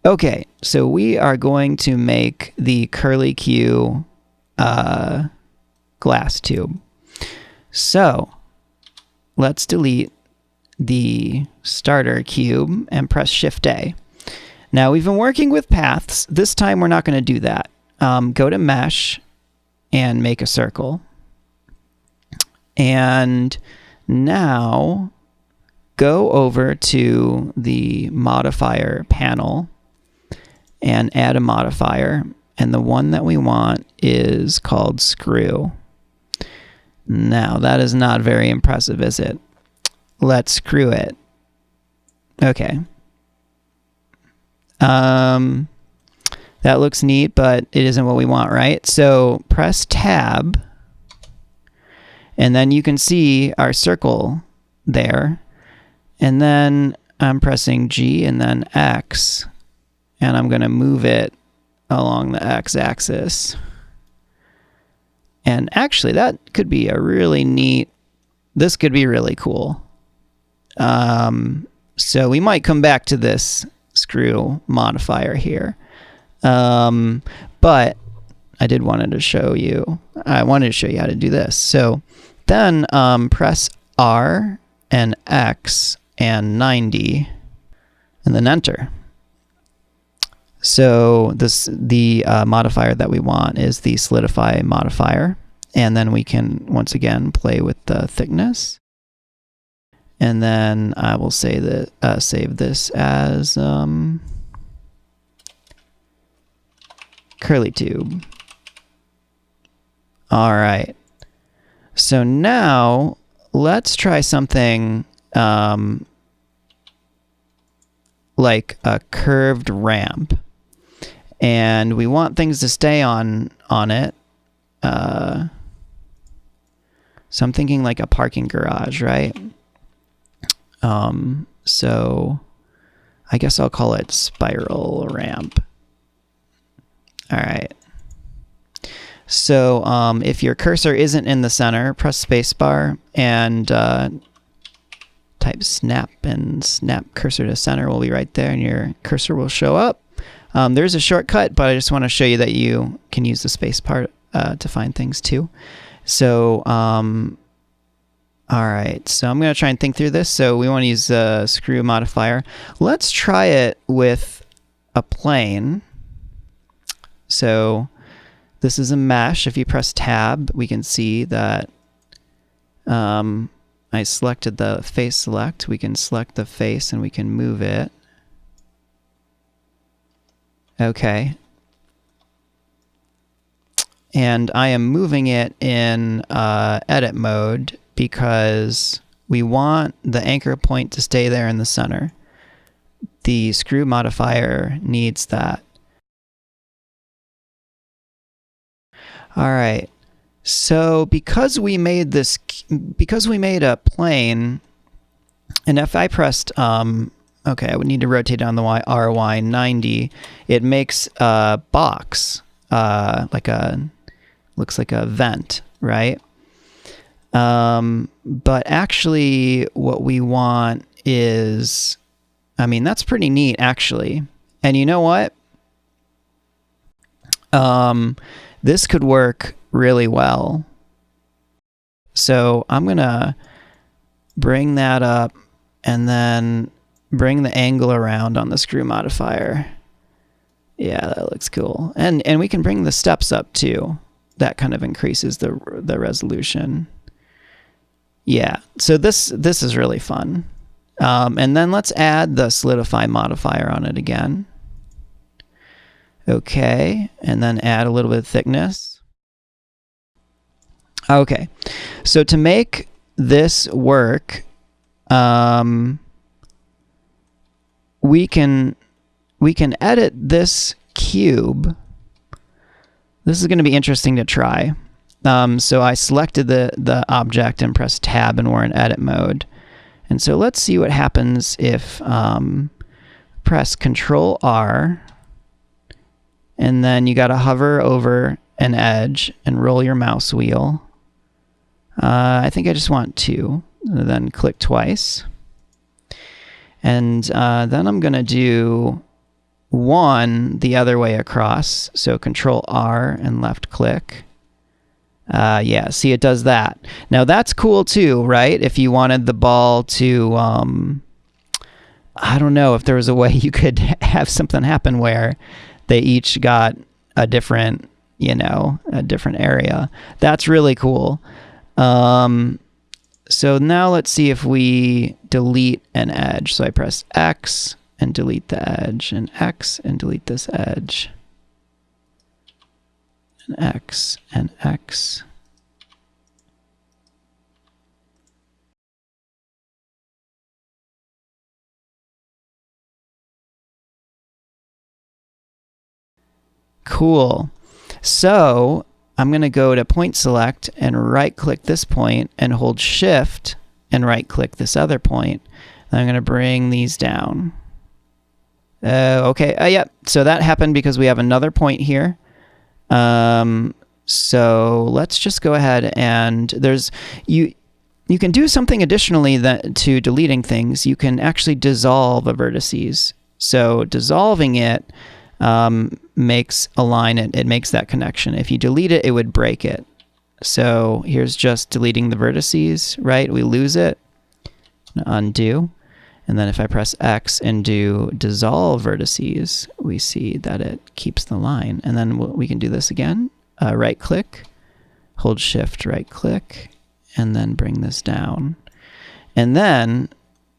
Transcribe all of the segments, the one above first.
Okay, so we are going to make the curlicue glass tube. So let's delete the starter cube and press Shift A. Now we've been working with paths. This time we're not going to do that. Go to Mesh and make a circle. And now go over to the modifier panel and add a modifier. And the one that we want is called screw. Now that is not very impressive, is it? Let's screw it. Okay. That looks neat, but it isn't what we want, right? So press Tab, and then you can see our circle there. And then I'm pressing G and then X, and I'm going to move it along the X-axis. And actually, that could be a really neat, this could be really cool. So we might come back to this screw modifier here. But I wanted to show you how to do this. So then press R and X and 90 and then enter. So the modifier that we want is the solidify modifier, and then we can once again play with the thickness. And then I will say that save this as curly tube. All right. So now let's try something like a curved ramp, and we want things to stay on it. So I'm thinking like a parking garage, right? So I guess I'll call it spiral ramp. All right. So if your cursor isn't in the center, press spacebar and type snap, and snap cursor to center will be right there, and your cursor will show up. There's a shortcut, but I just want to show you that you can use the spacebar to find things too. So all right, so I'm going to try and think through this. So we want to use the screw modifier. Let's try it with a plane. So this is a mesh. If you press Tab, we can see that I selected the face select. We can select the face and we can move it. Okay. And I am moving it in edit mode because we want the anchor point to stay there in the center. The screw modifier needs that. All right. So because we made a plane, and if I pressed, okay, I would need to rotate down the RY 90, it makes a box, looks like a vent, right? But actually what we want is, I mean, that's pretty neat actually. And you know what? This could work really well. So I'm going to bring that up and then bring the angle around on the screw modifier. Yeah, that looks cool. And we can bring the steps up too. That kind of increases the resolution. Yeah, so this is really fun. And then let's add the solidify modifier on it again. Okay, and then add a little bit of thickness. Okay, so to make this work, we can edit this cube. This is going to be interesting to try. So I selected the object and pressed Tab, and we're in edit mode. And so let's see what happens if press Control R, and then you got to hover over an edge and roll your mouse wheel. I think I just want 2, and then click twice. And then I'm going to do one the other way across. So Control R and left click. Yeah, see, it does that. Now that's cool too, right? If you wanted the ball to, I don't know if there was a way you could have something happen where they each got a different, a different area. That's really cool. So now let's see if we delete an edge. So I press X and delete the edge, and X and delete this edge, and X and X. Cool. So I'm going to go to point select and right click this point and hold shift and right click this other point. And I'm going to bring these down. Okay. Yep. So that happened because we have another point here. So let's just go ahead and you can do something additionally to deleting things. You can actually dissolve a vertices. So dissolving it makes a line, it makes that connection. If you delete it, it would break it. So here's just deleting the vertices, right? We lose it. Undo. And then if I press X and do dissolve vertices, we see that it keeps the line. And then we can do this again. Right click, hold shift, right click, and then bring this down. And then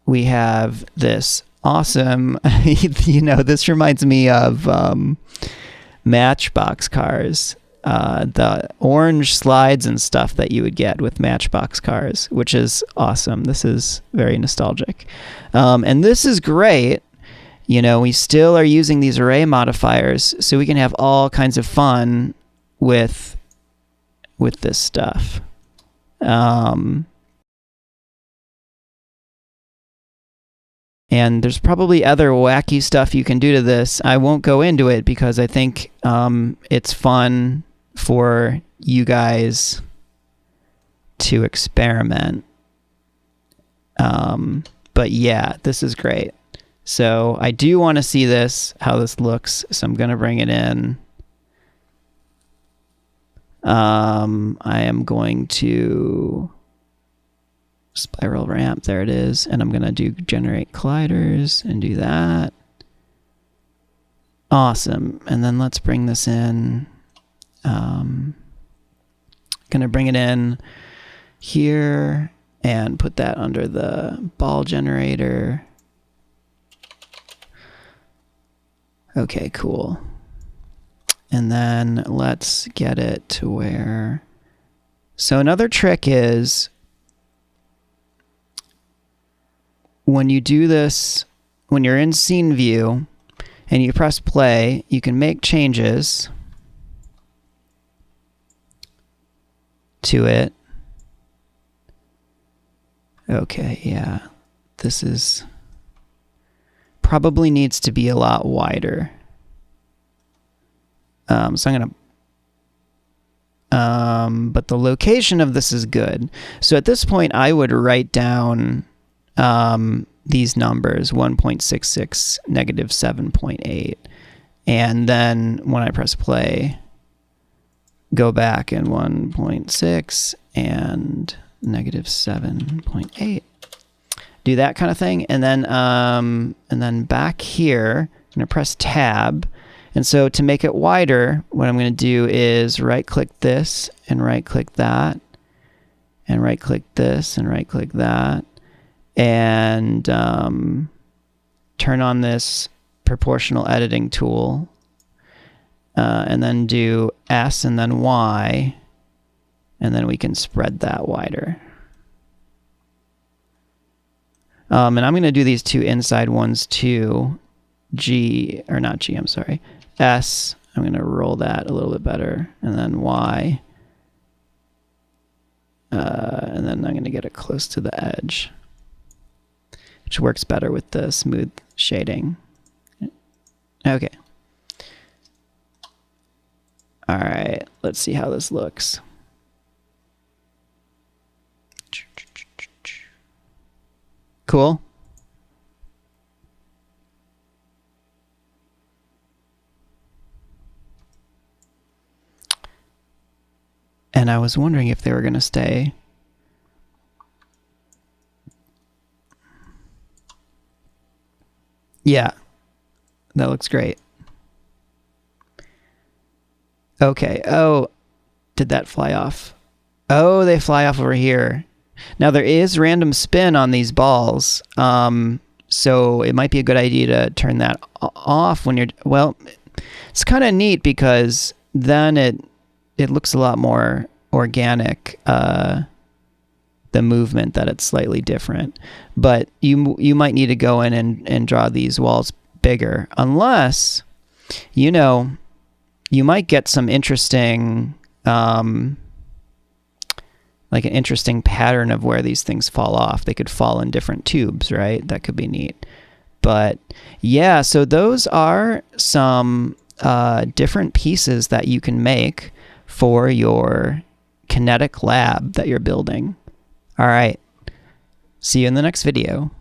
we have this awesome, this reminds me of Matchbox cars. The orange slides and stuff that you would get with Matchbox cars, which is awesome. This is very nostalgic. And this is great. We still are using these array modifiers, so we can have all kinds of fun with this stuff. And there's probably other wacky stuff you can do to this. I won't go into it because I think it's fun for you guys to experiment. But yeah, this is great. So I do want to see how this looks. So I'm going to bring it in. I am going to spiral ramp. There it is. And I'm going to do generate colliders and do that. Awesome. And then let's bring this in. Going to bring it in here and put that under the ball generator. Okay, cool. And then let's get it to where... So another trick is when you do this, when you're in scene view and you press play, you can make changes to it. Okay, yeah. This is probably needs to be a lot wider. So I'm going to... but the location of this is good. So at this point, I would write down these numbers, 1.66, negative 7.8. And then when I press play, go back in 1.6 and negative 7.8. Do that kind of thing. And then back here, I'm going to press tab. And so to make it wider, what I'm going to do is right-click this and right-click that, and right-click this and right-click that, and turn on this proportional editing tool, and then do S and then Y, and then we can spread that wider. And I'm going to do these two inside ones too. S. I'm going to roll that a little bit better, and then Y. And then I'm going to get it close to the edge, which works better with the smooth shading. Okay. All right, let's see how this looks. Cool. And I was wondering if they were going to stay. Yeah, that looks great. Okay. Oh, did that fly off? Oh, they fly off over here. Now there is random spin on these balls, so it might be a good idea to turn that off when you're. Well, it's kind of neat because then it looks a lot more organic. The movement that it's slightly different, but you might need to go in and draw these walls bigger, unless you might get some interesting. Like an interesting pattern of where these things fall off. They could fall in different tubes, right? That could be neat. But yeah, so those are some different pieces that you can make for your kinetic lab that you're building. All right. See you in the next video.